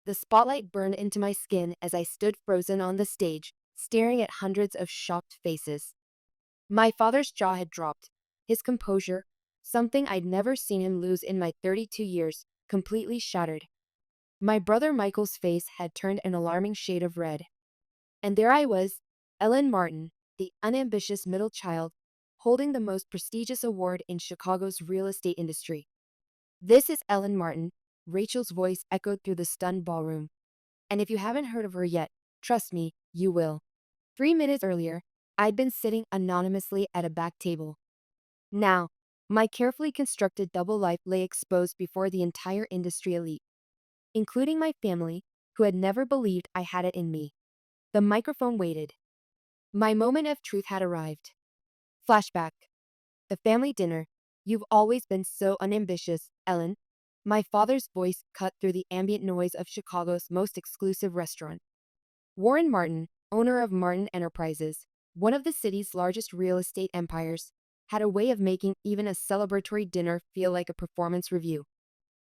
The spotlight burned into my skin as I stood frozen on the stage, staring at hundreds of shocked faces. My father's jaw had dropped. His composure, something I'd never seen him lose in my 32 years, completely shattered. My brother Michael's face had turned an alarming shade of red. And there I was, Ellen Martin, the unambitious middle child, holding the most prestigious award in Chicago's real estate industry. "This is Ellen Martin," Rachel's voice echoed through the stunned ballroom. "And if you haven't heard of her yet, trust me, you will." 3 minutes earlier, I'd been sitting anonymously at a back table. Now, my carefully constructed double life lay exposed before the entire industry elite, including my family, who had never believed I had it in me. The microphone waited. My moment of truth had arrived. Flashback. The family dinner. "You've always been so unambitious, Ellen." My father's voice cut through the ambient noise of Chicago's most exclusive restaurant. Warren Martin, owner of Martin Enterprises, one of the city's largest real estate empires, had a way of making even a celebratory dinner feel like a performance review.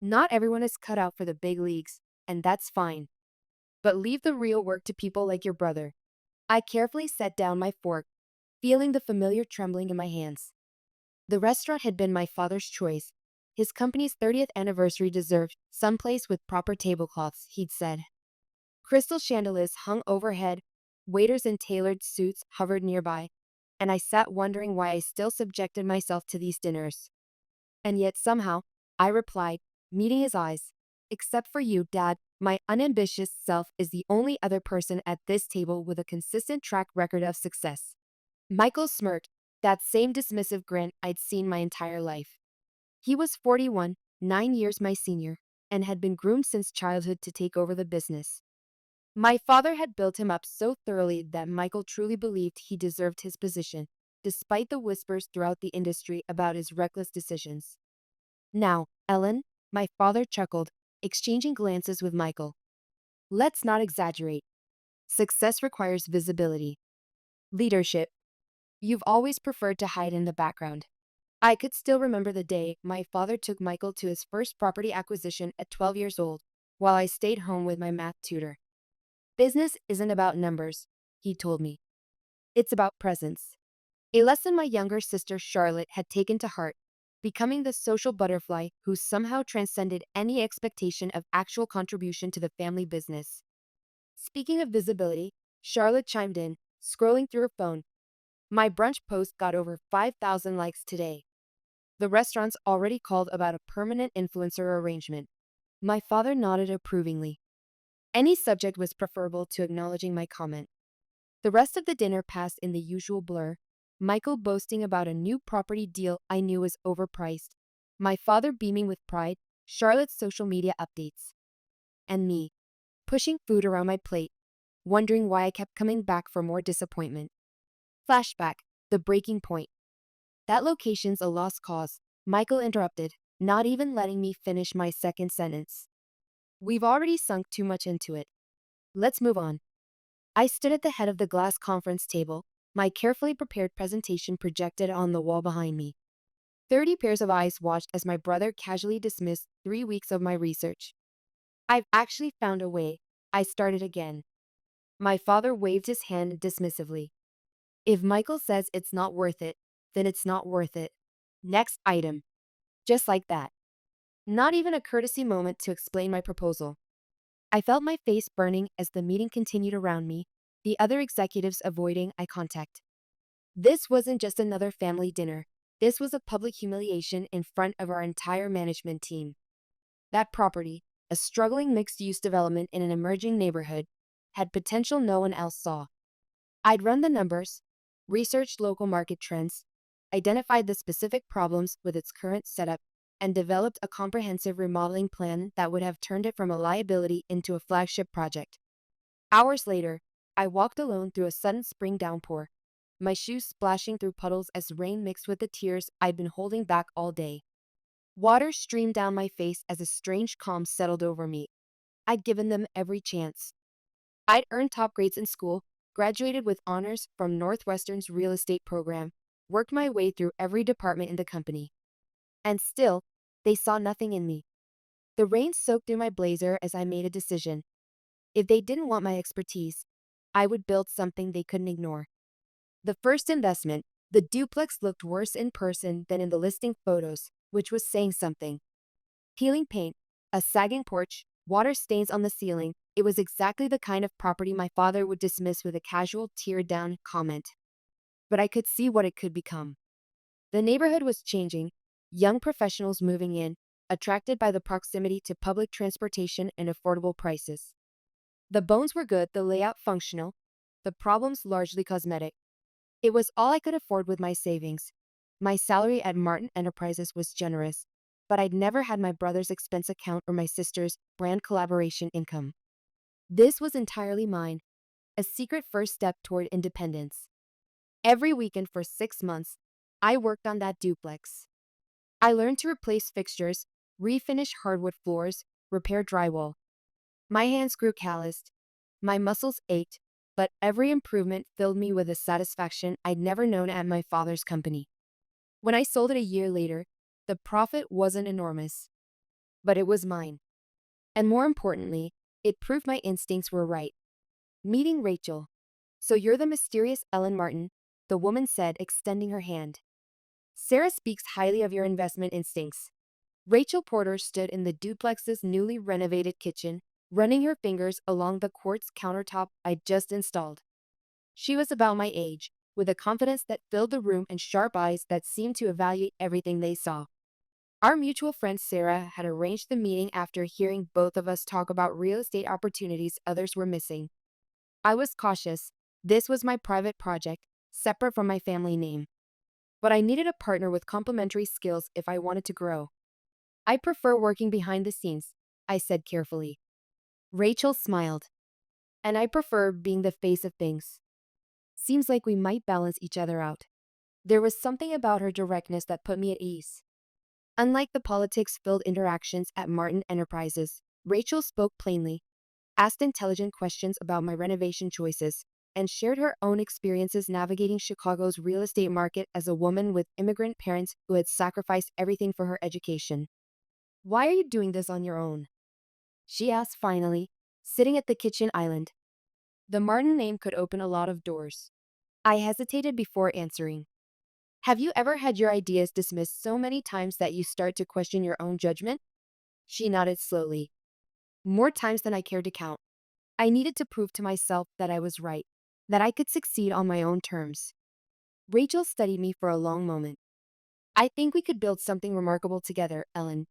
"Not everyone is cut out for the big leagues, and that's fine. But leave the real work to people like your brother." I carefully set down my fork, feeling the familiar trembling in my hands. The restaurant had been my father's choice. His company's 30th anniversary deserved someplace with proper tablecloths, he'd said. Crystal chandeliers hung overhead, waiters in tailored suits hovered nearby, and I sat wondering why I still subjected myself to these dinners. And yet somehow, I replied, meeting his eyes, "Except for you, Dad, my unambitious self is the only other person at this table with a consistent track record of success." Michael smirked, that same dismissive grin I'd seen my entire life. He was 41, 9 years my senior, and had been groomed since childhood to take over the business. My father had built him up so thoroughly that Michael truly believed he deserved his position, despite the whispers throughout the industry about his reckless decisions. "Now, Ellen," my father chuckled, exchanging glances with Michael. "Let's not exaggerate. Success requires visibility. Leadership. You've always preferred to hide in the background." I could still remember the day my father took Michael to his first property acquisition at 12 years old, while I stayed home with my math tutor. "Business isn't about numbers," he told me. "It's about presence." A lesson my younger sister Charlotte had taken to heart, becoming the social butterfly who somehow transcended any expectation of actual contribution to the family business. Speaking of visibility, Charlotte chimed in, scrolling through her phone. "My brunch post got over 5,000 likes today. The restaurant's already called about a permanent influencer arrangement." My father nodded approvingly. Any subject was preferable to acknowledging my comment. The rest of the dinner passed in the usual blur, Michael boasting about a new property deal I knew was overpriced, my father beaming with pride, Charlotte's social media updates, and me, pushing food around my plate, wondering why I kept coming back for more disappointment. Flashback, the breaking point. "That location's a lost cause," Michael interrupted, not even letting me finish my second sentence. "We've already sunk too much into it. Let's move on." I stood at the head of the glass conference table, my carefully prepared presentation projected on the wall behind me. 30 pairs of eyes watched as my brother casually dismissed 3 weeks of my research. "I've actually found a way," I started again. My father waved his hand dismissively. "If Michael says it's not worth it, then it's not worth it. Next item." Just like that. Not even a courtesy moment to explain my proposal. I felt my face burning as the meeting continued around me, the other executives avoiding eye contact. This wasn't just another family dinner. This was a public humiliation in front of our entire management team. That property, a struggling mixed-use development in an emerging neighborhood, had potential no one else saw. I'd run the numbers, researched local market trends, identified the specific problems with its current setup, and developed a comprehensive remodeling plan that would have turned it from a liability into a flagship project. Hours later, I walked alone through a sudden spring downpour, my shoes splashing through puddles as rain mixed with the tears I'd been holding back all day. Water streamed down my face as a strange calm settled over me. I'd given them every chance. I'd earned top grades in school, graduated with honors from Northwestern's real estate program, worked my way through every department in the company. And still, they saw nothing in me. The rain soaked through my blazer as I made a decision. If they didn't want my expertise, I would build something they couldn't ignore. The first investment, the duplex looked worse in person than in the listing photos, which was saying something. Peeling paint, a sagging porch, water stains on the ceiling, it was exactly the kind of property my father would dismiss with a casual tear-down comment. But I could see what it could become. The neighborhood was changing, young professionals moving in, attracted by the proximity to public transportation and affordable prices. The bones were good, the layout functional, the problems largely cosmetic. It was all I could afford with my savings. My salary at Martin Enterprises was generous, but I'd never had my brother's expense account or my sister's brand collaboration income. This was entirely mine, a secret first step toward independence. Every weekend for 6 months, I worked on that duplex. I learned to replace fixtures, refinish hardwood floors, repair drywall. My hands grew calloused, my muscles ached, but every improvement filled me with a satisfaction I'd never known at my father's company. When I sold it a year later, the profit wasn't enormous, but it was mine. And more importantly, it proved my instincts were right. Meeting Rachel. "So you're the mysterious Ellen Martin," the woman said, extending her hand. "Sarah speaks highly of your investment instincts." Rachel Porter stood in the duplex's newly renovated kitchen, running her fingers along the quartz countertop I'd just installed. She was about my age, with a confidence that filled the room and sharp eyes that seemed to evaluate everything they saw. Our mutual friend Sarah had arranged the meeting after hearing both of us talk about real estate opportunities others were missing. I was cautious. This was my private project, separate from my family name. But I needed a partner with complementary skills if I wanted to grow. "I prefer working behind the scenes," I said carefully. Rachel smiled. "And I prefer being the face of things." Seems like we might balance each other out. There was something about her directness that put me at ease. Unlike the politics-filled interactions at Martin Enterprises, Rachel spoke plainly, asked intelligent questions about my renovation choices, and shared her own experiences navigating Chicago's real estate market as a woman with immigrant parents who had sacrificed everything for her education. "Why are you doing this on your own?" she asked finally, sitting at the kitchen island. The Martin name could open a lot of doors. I hesitated before answering. "Have you ever had your ideas dismissed so many times that you start to question your own judgment?" She nodded slowly. "More times than I cared to count. I needed to prove to myself that I was right, that I could succeed on my own terms." Rachel studied me for a long moment. "I think we could build something remarkable together, Ellen.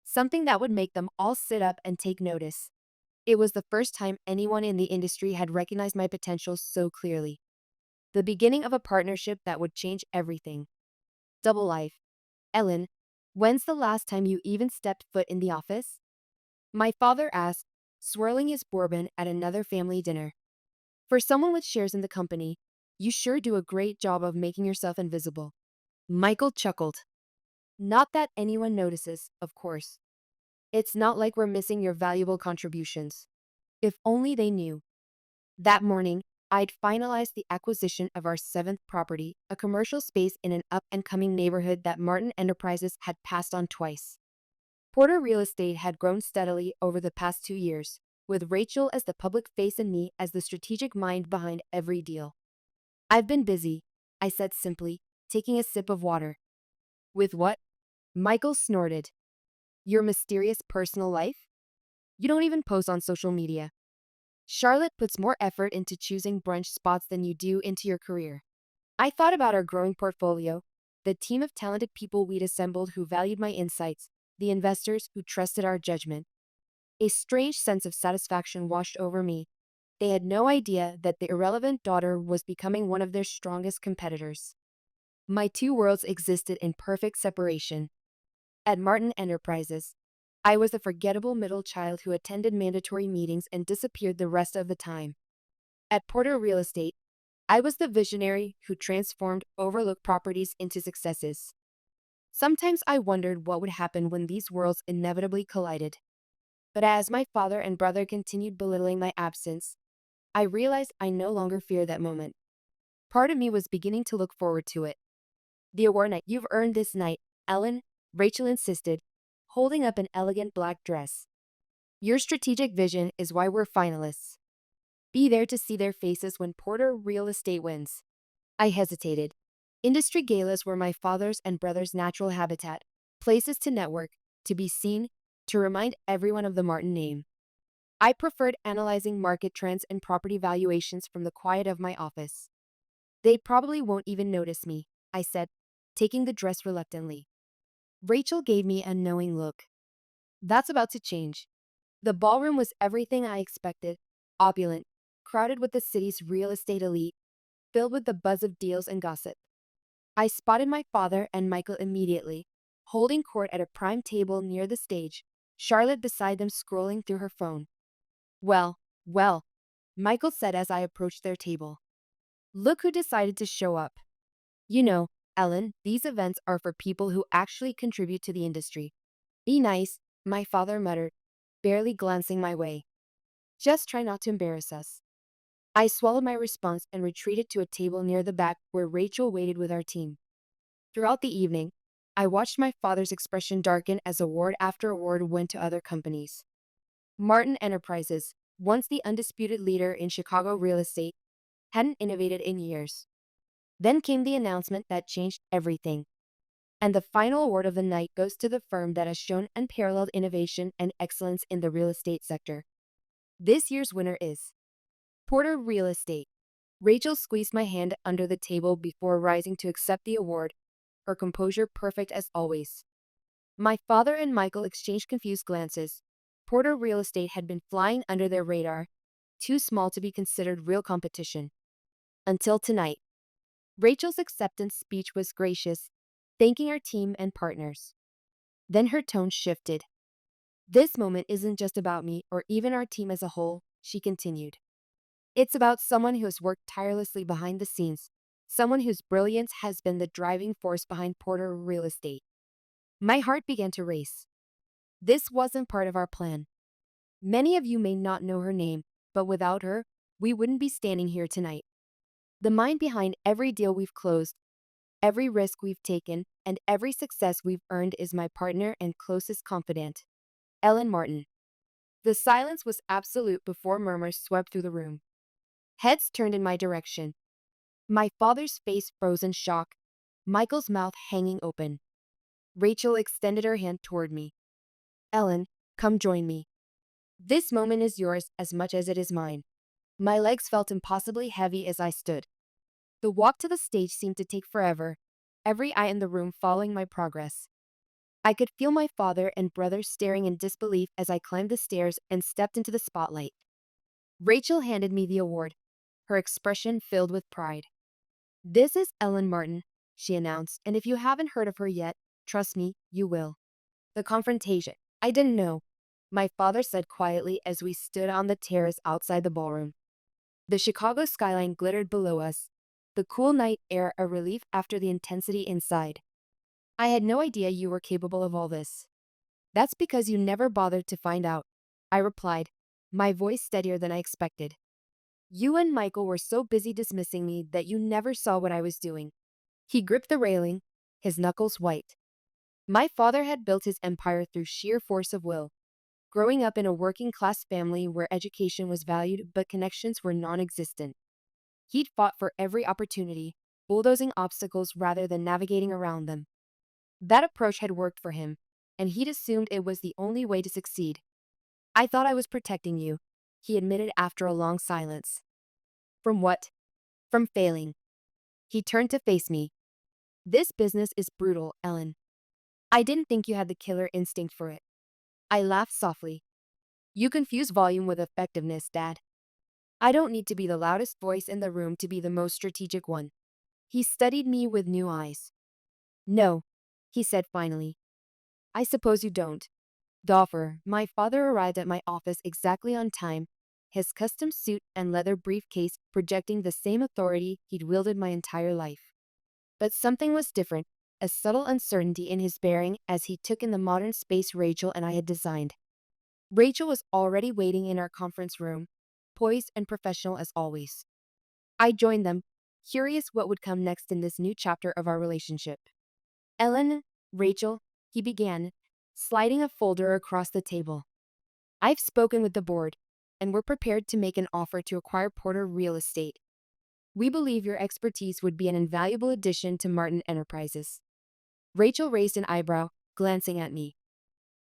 Something that would make them all sit up and take notice." It was the first time anyone in the industry had recognized my potential so clearly. The beginning of a partnership that would change everything. Double life. "Ellen, when's the last time you even stepped foot in the office?" my father asked, swirling his bourbon at another family dinner. "For someone with shares in the company, you sure do a great job of making yourself invisible." Michael chuckled. "Not that anyone notices, of course. It's not like we're missing your valuable contributions. If only they knew." That morning, I'd finalized the acquisition of our seventh property, a commercial space in an up-and-coming neighborhood that Martin Enterprises had passed on twice. Porter Real Estate had grown steadily over the past 2 years, with Rachel as the public face and me as the strategic mind behind every deal. "I've been busy," I said simply, taking a sip of water. "With what?" Michael snorted. "Your mysterious personal life? You don't even post on social media. Charlotte puts more effort into choosing brunch spots than you do into your career." I thought about our growing portfolio, the team of talented people we'd assembled who valued my insights, the investors who trusted our judgment. A strange sense of satisfaction washed over me. They had no idea that the irrelevant daughter was becoming one of their strongest competitors. My two worlds existed in perfect separation. At Martin Enterprises, I was the forgettable middle child who attended mandatory meetings and disappeared the rest of the time. At Porter Real Estate, I was the visionary who transformed overlooked properties into successes. Sometimes I wondered what would happen when these worlds inevitably collided. But as my father and brother continued belittling my absence, I realized I no longer feared that moment. Part of me was beginning to look forward to it. "The award night. You've earned this night, Ellen," Rachel insisted, holding up an elegant black dress. Your strategic vision is why we're finalists. Be there to see their faces when Porter Real Estate wins. I hesitated. Industry galas were my father's and brother's natural habitat, places to network, to be seen, to remind everyone of the Martin name. I preferred analyzing market trends and property valuations from the quiet of my office. They probably won't even notice me, I said, taking the dress reluctantly. Rachel gave me a knowing look. That's about to change. The ballroom was everything I expected, opulent, crowded with the city's real estate elite, filled with the buzz of deals and gossip. I spotted my father and Michael immediately, holding court at a prime table near the stage, Charlotte beside them scrolling through her phone. Well, Michael said as I approached their table. Look who decided to show up. You know, Ellen, these events are for people who actually contribute to the industry. Be nice, my father muttered, barely glancing my way. Just try not to embarrass us. I swallowed my response and retreated to a table near the back where Rachel waited with our team. Throughout the evening, I watched my father's expression darken as award after award went to other companies. Martin Enterprises, once the undisputed leader in Chicago real estate, hadn't innovated in years. Then came the announcement that changed everything. And the final award of the night goes to the firm that has shown unparalleled innovation and excellence in the real estate sector. This year's winner is Porter Real Estate. Rachel squeezed my hand under the table before rising to accept the award, her composure perfect as always. My father and Michael exchanged confused glances. Porter Real Estate had been flying under their radar, too small to be considered real competition. Until tonight. Rachel's acceptance speech was gracious, thanking our team and partners. Then her tone shifted. This moment isn't just about me or even our team as a whole, she continued. It's about someone who has worked tirelessly behind the scenes, someone whose brilliance has been the driving force behind Porter Real Estate. My heart began to race. This wasn't part of our plan. Many of you may not know her name, but without her, we wouldn't be standing here tonight. The mind behind every deal we've closed, every risk we've taken, and every success we've earned is my partner and closest confidant, Ellen Martin. The silence was absolute before murmurs swept through the room. Heads turned in my direction. My father's face froze in shock, Michael's mouth hanging open. Rachel extended her hand toward me. Ellen, come join me. This moment is yours as much as it is mine. My legs felt impossibly heavy as I stood. The walk to the stage seemed to take forever, every eye in the room following my progress. I could feel my father and brother staring in disbelief as I climbed the stairs and stepped into the spotlight. Rachel handed me the award, her expression filled with pride. This is Ellen Martin, she announced, and if you haven't heard of her yet, trust me, you will. The confrontation. I didn't know, my father said quietly as we stood on the terrace outside the ballroom. The Chicago skyline glittered below us, the cool night air a relief after the intensity inside. I had no idea you were capable of all this. That's because you never bothered to find out, I replied, my voice steadier than I expected. You and Michael were so busy dismissing me that you never saw what I was doing. He gripped the railing, his knuckles white. My father had built his empire through sheer force of will, growing up in a working-class family where education was valued but connections were non-existent. He'd fought for every opportunity, bulldozing obstacles rather than navigating around them. That approach had worked for him, and he'd assumed it was the only way to succeed. I thought I was protecting you, he admitted after a long silence. From what? From failing. He turned to face me. This business is brutal, Ellen. I didn't think you had the killer instinct for it. I laughed softly. You confuse volume with effectiveness, Dad. I don't need to be the loudest voice in the room to be the most strategic one. He studied me with new eyes. No, he said finally. I suppose you don't. Doffer, my father arrived at my office exactly on time, his custom suit and leather briefcase projecting the same authority he'd wielded my entire life. But something was different, a subtle uncertainty in his bearing as he took in the modern space Rachel and I had designed. Rachel was already waiting in our conference room, poised and professional as always. I joined them, curious what would come next in this new chapter of our relationship. Ellen, Rachel, he began, sliding a folder across the table. I've spoken with the board, and we're prepared to make an offer to acquire Porter Real Estate. We believe your expertise would be an invaluable addition to Martin Enterprises. Rachel raised an eyebrow, glancing at me.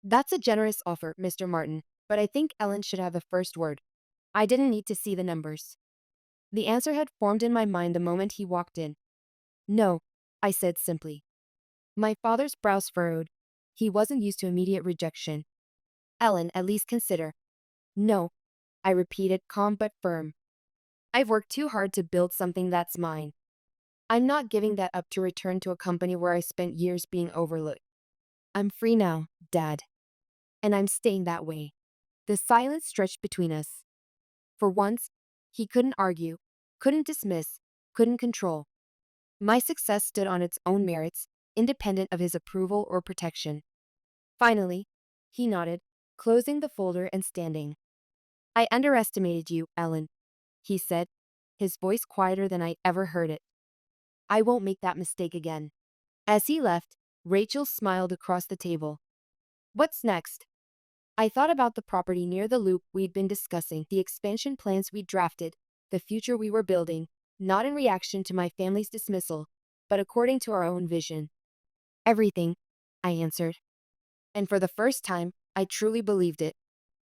That's a generous offer, Mr. Martin, but I think Ellen should have the first word. I didn't need to see the numbers. The answer had formed in my mind the moment he walked in. No, I said simply. My father's brows furrowed. He wasn't used to immediate rejection. Ellen, at least consider. No, I repeated, calm but firm. I've worked too hard to build something that's mine. I'm not giving that up to return to a company where I spent years being overlooked. I'm free now, Dad. And I'm staying that way. The silence stretched between us. For once, he couldn't argue, couldn't dismiss, couldn't control. My success stood on its own merits, independent of his approval or protection. Finally, he nodded, closing the folder and standing. I underestimated you, Ellen, he said, his voice quieter than I'd ever heard it. I won't make that mistake again. As he left, Rachel smiled across the table. What's next? I thought about the property near the loop we'd been discussing, the expansion plans we'd drafted, the future we were building, not in reaction to my family's dismissal, but according to our own vision. Everything, I answered. And for the first time, I truly believed it.